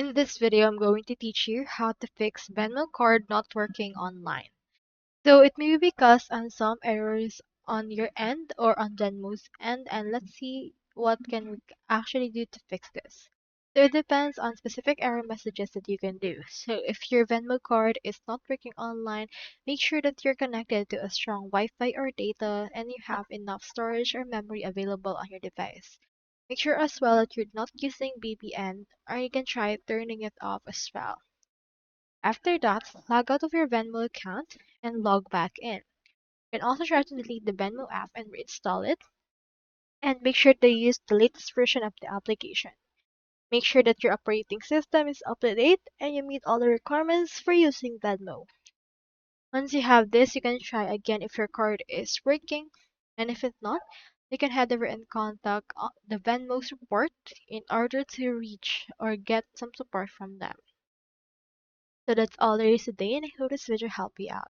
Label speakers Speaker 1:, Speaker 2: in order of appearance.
Speaker 1: In this video, I'm going to teach you how to fix Venmo card not working online. So it may be because on some errors on your end or on Venmo's end, and let's see what can we actually do to fix this. So it depends on specific error messages that you can do. So if your Venmo card is not working online, make sure that you're connected to a strong Wi-Fi or data and you have enough storage or memory available on your device. Make sure as well that you're not using VPN or you can try turning it off as well. After that, log out of your Venmo account and log back in. You can also try to delete the Venmo app and reinstall it. And make sure to use the latest version of the application. Make sure that your operating system is up to date and you meet all the requirements for using Venmo. Once you have this, you can try again if your card is working. And if it's not, you can head over and contact the Venmo support in order to reach or get some support from them. So that's all there is today, and I hope this video helped you out.